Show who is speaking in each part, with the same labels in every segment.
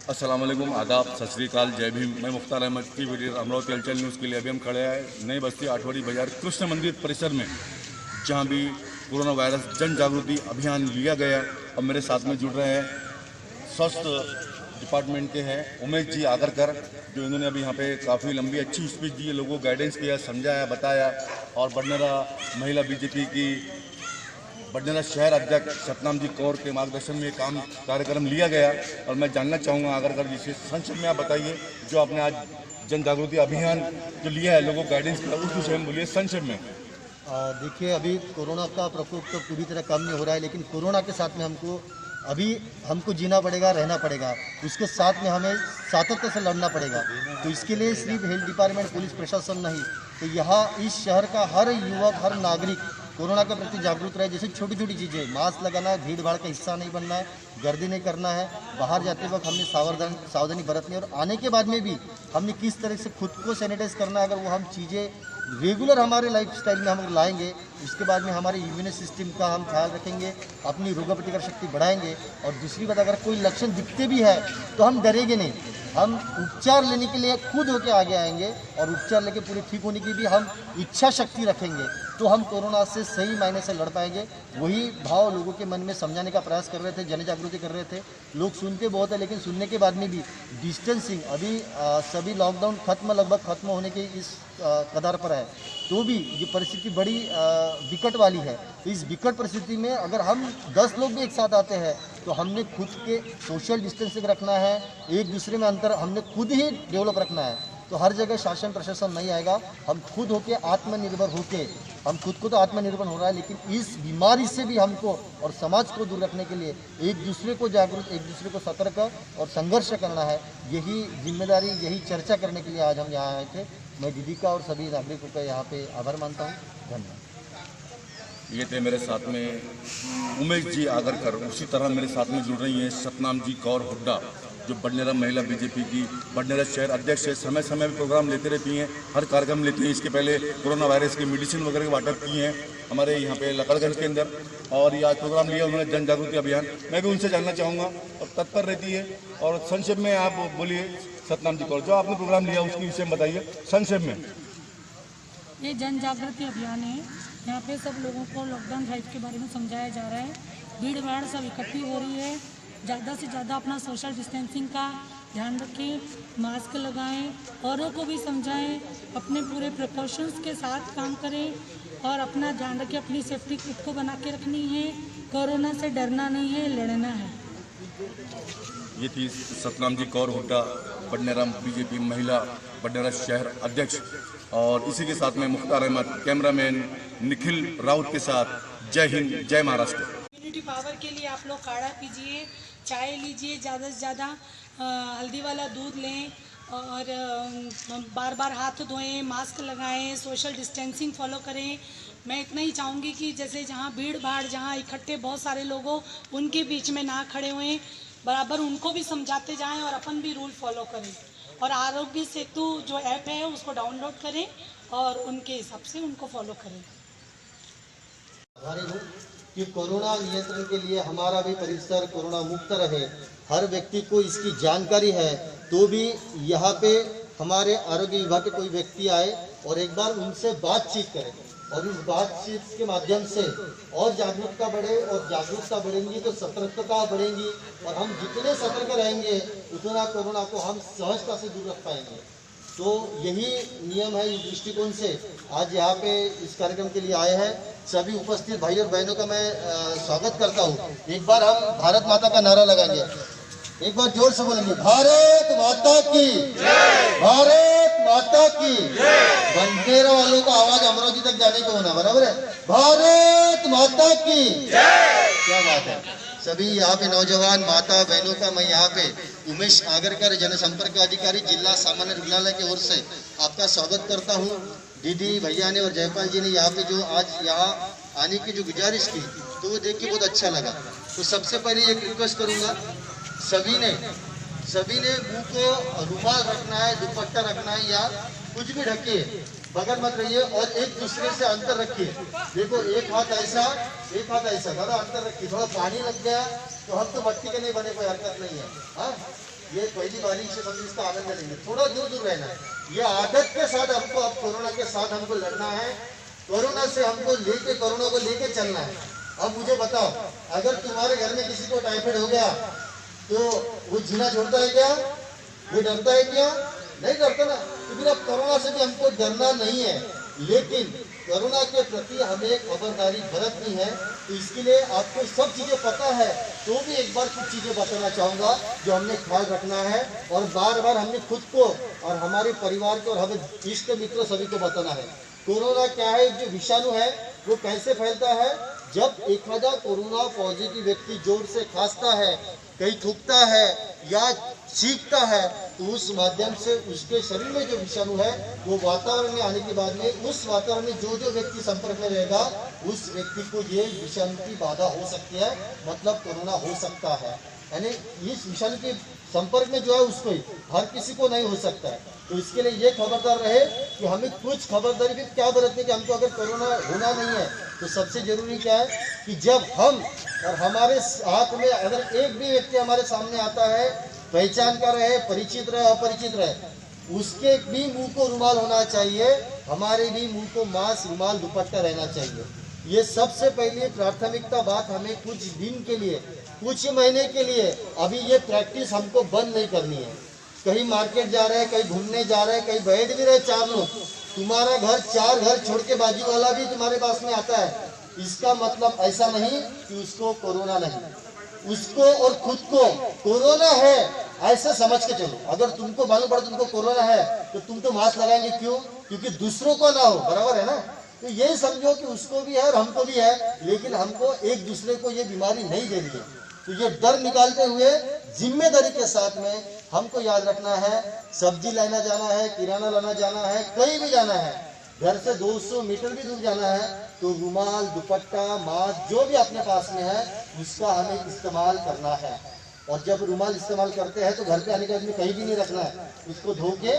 Speaker 1: अस्सलाम वालेकुम, आदाब, सत श्री अकाल, जय भीम। मैं मुख्तार अहमद की वीडियो अमरावती हलचल न्यूज़ के लिए अभी हम खड़े हैं नई बस्ती आठवाड़ी बाजार कृष्ण मंदिर परिसर में, जहां भी कोरोना वायरस जन जागृति अभियान लिया गया। अब मेरे साथ में जुड़ रहे हैं स्वास्थ्य डिपार्टमेंट के हैं उमेश जी आगरकर, जो इन्होंने अभी यहाँ पे काफ़ी लंबी अच्छी स्पीच दी है, लोगों को गाइडेंस किया, समझाया, बताया। और बडनेरा महिला बीजेपी की बडनेरा शहर अध्यक्ष सतनाम जी कौर के मार्गदर्शन में काम कार्यक्रम लिया गया। और मैं जानना चाहूँगा आगरकर जी से, संक्षेप में आप बताइए जो आपने आज जन जागृति अभियान जो लिया है, लोगों को गाइडेंस किया, उस विषय में बोलिए संक्षेप में।
Speaker 2: देखिए, अभी कोरोना का प्रकोप तो पूरी तरह कम नहीं हो रहा है, लेकिन कोरोना के साथ में हमको जीना पड़ेगा, रहना पड़ेगा। उसके साथ में हमें सातत्य से लड़ना पड़ेगा। तो इसके लिए सिर्फ हेल्थ डिपार्टमेंट, पुलिस प्रशासन नहीं, तो यहाँ इस शहर का हर युवक, हर नागरिक कोरोना के प्रति जागरूक रहे। जैसे छोटी छोटी चीज़ें, मास्क लगाना है, भीड़ भाड़ का हिस्सा नहीं बनना है, गर्दी नहीं करना है, बाहर जाते वक्त हमने सावधानी बरतनी, और आने के बाद में भी हमने किस तरह से खुद को सैनिटाइज करना है। अगर वो हम चीज़ें रेगुलर हमारे लाइफस्टाइल में हम लाएंगे, उसके बाद में हमारे इम्यून सिस्टम का हम ख्याल रखेंगे, अपनी रोग प्रतिकारक शक्ति बढ़ाएंगे। और दूसरी बात, अगर कोई लक्षण दिखते भी है तो हम डरेंगे नहीं, हम उपचार लेने के लिए खुद होकर आगे आएंगे, और उपचार लेके पूरे ठीक होने की भी हम इच्छा शक्ति रखेंगे, तो हम कोरोना से सही मायने से लड़ पाएंगे। वही भाव लोगों के मन में समझाने का प्रयास कर रहे थे, जन जागृति कर रहे थे। लोग सुनते बहुत है, लेकिन सुनने के बाद में भी डिस्टेंसिंग, अभी सभी लॉकडाउन लगभग खत्म होने के इस कगार पर है, तो भी ये परिस्थिति बड़ी विकट वाली है। इस विकट परिस्थिति में अगर हम 10 लोग भी एक साथ आते हैं, तो हमने खुद के सोशल डिस्टेंसिंग रखना है, एक दूसरे में अंतर हमने खुद ही डेवलप रखना है। तो हर जगह शासन प्रशासन नहीं आएगा, हम खुद होके आत्मनिर्भर होके, हम खुद को तो आत्मनिर्भर हो रहा है, लेकिन इस बीमारी से भी हमको और समाज को दूर रखने के लिए एक दूसरे को जागरूक, एक दूसरे को सतर्क और संघर्ष करना है। यही जिम्मेदारी, यही चर्चा करने के लिए आज हम यहाँ आए थे। मैं दीदी का और सभी नागरिकों का यहाँ पे आभार मानता हूँ। धन्यवाद।
Speaker 1: ये थे मेरे साथ में उमेश जी आगरकर। उसी तरह मेरे साथ में जुड़ रही हैं सतनाम जी कौर हुड्डा, जो बडनेरा महिला बीजेपी की बडनेरा शहर अध्यक्ष है। समय समय पर प्रोग्राम लेते रहती हैं, हर कार्यक्रम लेती हैं। इसके पहले कोरोना वायरस की मेडिसिन वगैरह के वाटअप किए हैं हमारे यहाँ पे लकड़गंज के अंदर, और ये आज प्रोग्राम लिया उन्होंने जन जागृति अभियान। मैं भी उनसे जानना चाहूँगा, और तत्पर रहती है। और संक्षेप में आप बोलिए सतनाम जी कौर, जो आपने प्रोग्राम लिया उसके विषय में बताइए संक्षेप में।
Speaker 3: ये जन जागृति अभियान है, यहाँ पे सब लोगों को लॉकडाउन फाइट के बारे में समझाया जा रहा है। भीड़ भाड़ सब इकट्ठी हो रही है, ज़्यादा से ज़्यादा अपना सोशल डिस्टेंसिंग का ध्यान रखें, मास्क लगाएं, औरों को भी समझाएं, अपने पूरे प्रिकॉशंस के साथ काम करें और अपना ध्यान रखें। अपनी सेफ्टी खुद को बना के रखनी है, कोरोना से डरना नहीं है, लड़ना है।
Speaker 1: ये थी सतनाम जी कौर हुड्डा, बडनेरा बीजेपी महिला बडनेरा शहर अध्यक्ष। और इसी के साथ में मुख्तार अहमद, कैमरामैन निखिल राउत के साथ। जय हिंद, जय महाराष्ट्र।
Speaker 3: इम्यूनिटी पावर के लिए आप लोग काढ़ा पीजिए, चाय लीजिए, ज़्यादा से ज़्यादा हल्दी वाला दूध लें, और बार बार हाथ धोएं, मास्क लगाएं, सोशल डिस्टेंसिंग फॉलो करें। मैं इतना ही चाहूँगी कि जैसे जहाँ भीड़ भाड़, जहाँ इकट्ठे बहुत सारे लोग हो, उनके बीच में ना खड़े हुए, बराबर उनको भी समझाते जाएं और अपन भी रूल फॉलो करें। और आरोग्य सेतु जो ऐप है उसको डाउनलोड करें और उनके हिसाब से उनको फॉलो करें।
Speaker 2: कि कोरोना नियंत्रण के लिए हमारा भी परिसर कोरोना मुक्त रहे, हर व्यक्ति को इसकी जानकारी है, तो भी यहाँ पे हमारे आरोग्य विभाग के कोई व्यक्ति आए और एक बार उनसे बातचीत करें, और इस बातचीत के माध्यम से और जागरूकता बढ़े, और जागरूकता बढ़ेंगी तो सतर्कता बढ़ेंगी, और हम जितने सतर्क रहेंगे उतना कोरोना को हम सहजता से दूर रख पाएंगे। तो यही नियम है। इस दृष्टिकोण से आज यहाँ पे इस कार्यक्रम के लिए आए हैं सभी उपस्थित भाई और बहनों का मैं स्वागत करता हूँ। एक बार हम भारत माता का नारा लगाएंगे, एक बार जोर से बोलेंगे, भारत माता की जय, भारत माता की जय। बंदेरा वालों का आवाज अमरावती तक जाने को होना, बराबर है, भारत माता की जय। क्या बात है। सभी यहाँ पे नौजवान माता बहनों का मैं यहाँ पे उमेश आगरकर, जनसंपर्क अधिकारी, जिला सामान्य रुग्णालय की ओर से आपका स्वागत करता हूँ। दीदी भैया ने और जयपाल जी ने यहाँ पे जो आज यहाँ आने की जो गुजारिश की, तो वो देख के बहुत अच्छा लगा। तो सबसे पहले एक रिक्वेस्ट करूँगा, सभी ने मुंह को रुमाल रखना है, दुपट्टा रखना है, या कुछ भी ढकिए, बगल मत रहिए, और एक दूसरे से अंतर रखिए। देखो, एक हाथ ऐसा, एक हाथ ऐसा, ज़्यादा अंतर रखिए। थोड़ा पानी लग गया तो हम तो मट्टी के नहीं बने, कोई हरकत नहीं है। हाँ, ये पहली बारी से हम इसका आनंद लेंगे, थोड़ा दूर दूर रहना है। ये आदत के साथ हमको अब कोरोना के साथ हमको लड़ना है, कोरोना से हमको लेके कोरोना को लेके चलना है। अब मुझे बताओ, अगर तुम्हारे घर में किसी को टाइफाइड हो गया तो वो जीना छोड़ता है क्या? वो डरता है क्या? नहीं डरता ना। तो फिर अब कोरोना से भी हमको डरना नहीं है, लेकिन कोरोना के प्रति हमें खबरदारी बरतनी है। तो इसके लिए आपको सब चीज़ें पता है, तो भी एक बार कुछ चीज़ें बताना चाहूँगा जो हमने ख्याल रखना है, और बार बार हमने खुद को और हमारे परिवार को और हमें इष्ट मित्र सभी को बताना है। कोरोना क्या है, जो विषाणु है वो कैसे फैलता है? जब एखादा कोरोना पॉजिटिव व्यक्ति जोर से खांसता है, कहीं थूकता है या छींकता है, तो उस माध्यम से उसके शरीर में जो विषाणु है वो वातावरण में आने के बाद में उस वातावरण में जो व्यक्ति संपर्क में रहेगा उस व्यक्ति को ये विषाणु की बाधा हो सकती है, मतलब कोरोना हो सकता है। यानी इस विषाणु के संपर्क में जो है उसको ही, हर किसी को नहीं हो सकता है। तो इसके लिए ये खबरदार रहे कि हमें कुछ खबरदारी भी क्या बरतनी कि हमको अगर कोरोना होना नहीं है तो सबसे जरूरी क्या है कि जब हम और हमारे साथ में अगर एक भी व्यक्ति हमारे सामने आता है, पहचान का रहे, परिचित रहे, अपरिचित रहे, उसके भी मुंह को रुमाल होना चाहिए, हमारे भी मुंह को मास्क, रुमाल, दुपट्टा रहना चाहिए। ये सबसे पहले प्राथमिकता बात हमें कुछ दिन के लिए, कुछ महीने के लिए अभी ये प्रैक्टिस हमको बंद नहीं करनी है। कहीं मार्केट जा रहे हैं, कहीं घूमने जा रहे हैं, कहीं बैठ भी रहे 4 लोग, तुम्हारा घर 4 घर छोड़ के बाजू वाला भी तुम्हारे पास में आता है, इसका मतलब ऐसा नहीं कि उसको कोरोना नहीं, उसको और खुद को कोरोना है ऐसे समझ के चलो। अगर तुमको मालूम पड़ा तुमको कोरोना है तो तुम तो मास्क लगाएंगे, क्यों? क्योंकि दूसरों को ना हो, बराबर है ना। तो यही समझो कि उसको भी है और हमको भी है, लेकिन हमको एक दूसरे को ये बीमारी नहीं देनी है। तो ये डर निकालते हुए जिम्मेदारी के साथ में हमको याद रखना है, सब्जी लेना जाना है, किराना लाना जाना है, कहीं भी जाना है, घर से 200 मीटर भी दूर जाना है, तो रुमाल, दुपट्टा, मास्क जो भी अपने पास में है उसका हमें इस्तेमाल करना है। और जब रुमाल इस्तेमाल करते हैं तो घर पे आने के बाद में कहीं भी नहीं रखना है, उसको धो के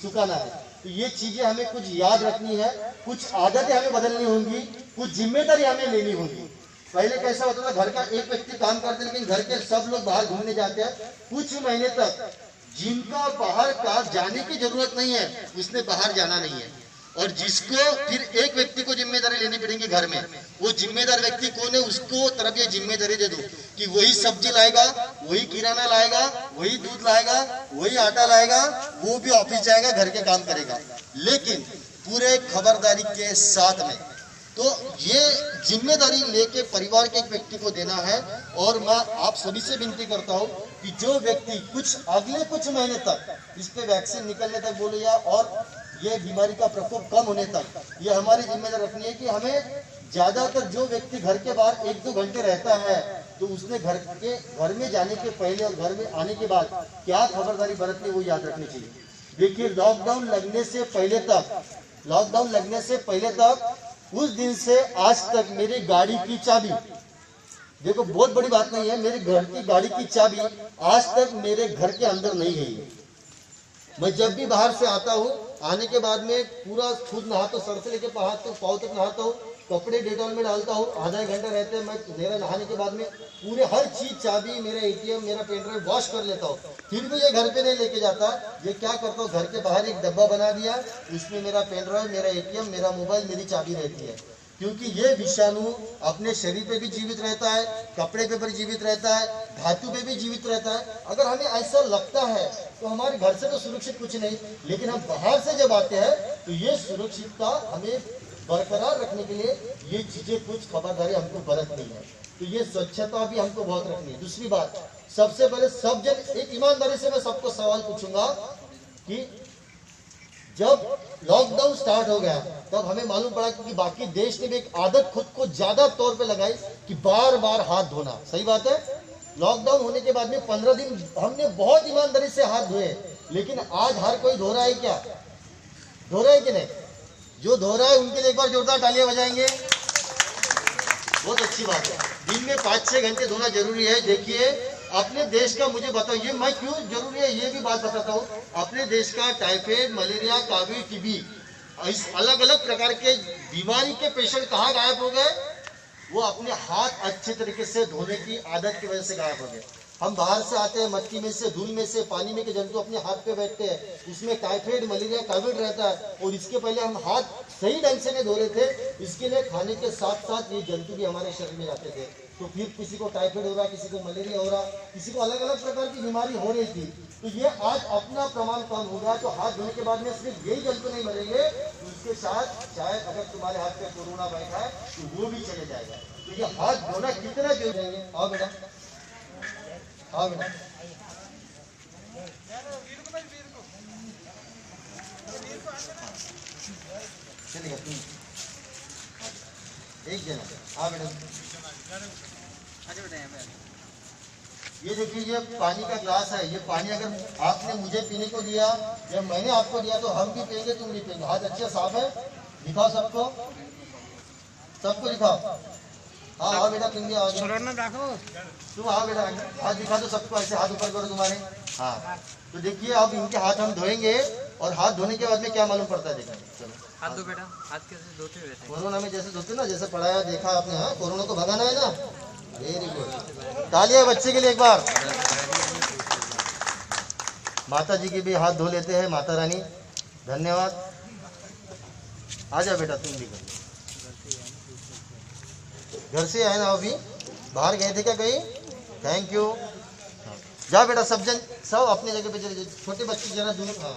Speaker 2: सुखाना है। तो ये चीज़ें हमें कुछ याद रखनी है, कुछ आदतें हमें बदलनी होंगी, कुछ जिम्मेदारी हमें लेनी होगी। पहले कैसा होता था, घर का एक व्यक्ति काम करते लेकिन घर के सब लोग बाहर घूमने जाते हैं। कुछ महीने तक जिनका बाहर का जाने की जरूरत नहीं है उसने बाहर जाना नहीं है, और जिसको फिर एक व्यक्ति को जिम्मेदारी लेनी पड़ेगी घर में, वो जिम्मेदार व्यक्ति कौन है, उसको तरफ ये जिम्मेदारी दे दो कि वही सब्जी लाएगा, वही किराना लाएगा, वही दूध लाएगा, वही आटा लाएगा, वो भी ऑफिस जाएगा, घर के काम करेगा, लेकिन पूरे खबरदारी के साथ में। तो ये जिम्मेदारी लेके परिवार के एक व्यक्ति को देना है। और मैं आप सभी से विनती करता हूँ कि जो व्यक्ति अगले कुछ महीने तक इस पे वैक्सीन निकलने तक बोले या और ये बीमारी का प्रकोप कम होने तक, ये हमारी जिम्मेदारी रखनी है कि हमें ज्यादातर जो व्यक्ति घर के बाहर 1-2 घंटे रहता है तो उसने घर में जाने के पहले और घर में आने के बाद क्या खबरदारी बरतनी वो याद रखनी चाहिए। देखिए, लॉकडाउन लगने से पहले तक उस दिन से आज तक मेरी गाड़ी की चाबी, देखो बहुत बड़ी बात नहीं है, मेरे घर की गाड़ी की चाबी आज तक मेरे घर के अंदर नहीं गई है। मैं जब भी बाहर से आता हूँ, आने के बाद में पूरा खुद नहाता हूँ, सर से लेके पाँव तक नहाता हूँ, कपड़े डेटॉल में डालता हूँ, आधा 1 घंटा रहते हैं, मैं मेरा नहाने के बाद में पूरे हर चीज़, चाबी, मेरा ATM, मेरा पेन ड्राइव वॉश कर लेता हूँ। फिर भी ये घर पे नहीं लेके जाता। ये क्या करता हूँ, घर के बाहर एक डब्बा बना दिया, उसमें मेरा पेन ड्राइव, मेरा ATM, मेरा मोबाइल, मेरी चाबी रहती है। क्योंकि ये विषाणु अपने शरीर पे भी जीवित रहता है, कपड़े पे भी जीवित रहता है, धातु पे भी जीवित रहता है। अगर हमें ऐसा लगता है तो हमारे घर से तो सुरक्षित कुछ नहीं, लेकिन हम बाहर से जब आते हैं तो ये सुरक्षितता हमें बरकरार रखने के लिए ये चीज़ें कुछ खबरदारी हमको बरतनी है। तो ये स्वच्छता भी हमको बहुत रखनी है। दूसरी बात, सबसे पहले सब जन एक ईमानदारी से मैं सबको सवाल पूछूंगा कि जब लॉकडाउन स्टार्ट हो गया तब हमें मालूम पड़ा कि बाकी देश ने भी एक आदत खुद को ज्यादा तौर पे लगाई कि बार बार हाथ धोना। सही बात है, लॉकडाउन होने के बाद में 15 दिन हमने बहुत ईमानदारी से हाथ धोए, लेकिन आज हर कोई धो रहा है क्या? धो रहा है कि नहीं? जो धो रहा है उनके लिए एक बार जोरदार तालियां बजाएंगे। बहुत अच्छी बात है, दिन में 5-6 घंटे धोना जरूरी है। देखिए अपने देश का, मुझे बताओ ये मैं क्यों जरूरी है ये भी बात बताता हूँ। अपने देश का टाइफाइड, मलेरिया, कावी, टीबी, इस अलग अलग प्रकार के बीमारी के पेशेंट कहाँ गायब हो गए? वो अपने हाथ अच्छे तरीके से धोने की आदत की वजह से गायब हो गए। हम बाहर से आते हैं, मट्टी में से, धूल में से, पानी में के जंतु अपने हाथ पे बैठते हैं, इसमें टाइफाइड, मलेरिया, कोविड रहता है। और इसके पहले हम हाथ सही ढंग से नहीं धो रहे थे, इसके लिए खाने के साथ साथ ये जंतु भी हमारे शरीर में जाते थे। तो फिर किसी को टाइफाइड हो रहा, किसी को मलेरिया हो रहा, किसी को अलग अलग प्रकार की बीमारी हो रही थी। तो ये आज अपना प्रमाण कम हो गया। तो हाथ धोने के बाद में सिर्फ यही जंतु नहीं मरेंगे, उसके साथ चाहे अगर तुम्हारे हाथ पे कोरोना बैठा है तो वो भी चले जाएगा। तो ये हाथ धोना कितना जरूरी है। आओ बेटा, आओ बेटा, चलिए तुम एक जना। आओ बेटा, ये देखिए, ये पानी का ग्लास है। ये पानी अगर आपने मुझे पीने को दिया या मैंने आपको दिया तो हम भी पिएंगे, तुम नहीं पिएंगे। हाथ अच्छा साफ है, दिखाओ सबको, सबको दिखाओ। हाँ आओ बेटा, तुम भी आओ, तुम आओ बेटा, हाथ दिखा दो सबको, ऐसे हाथ ऊपर करो तुम्हारे। हाँ, तो देखिए अब इनके हाथ हम धोएंगे और हाथ धोने के बाद में क्या मालूम पड़ता है, देखा। चलो
Speaker 4: हाथ दो बेटा, हाथ कैसे धोते रहते हैं?
Speaker 2: कोरोना में जैसे धोते ना, जैसे पढ़ाया देखा आपने। हाँ, कोरोना को भगाना है ना। वेरी गुड, तालियां बच्चे के लिए एक बार। माता जी के भी हाथ धो लेते हैं, माता रानी, धन्यवाद। आ जाओ बेटा, तुम भी घर से आए ना, अभी बाहर गए थे क्या कहीं? Thank you. जाओ बेटा, सब जन सब अपनी जगह पे चले जाओ। छोटे बच्चे जरा दूर। हाँ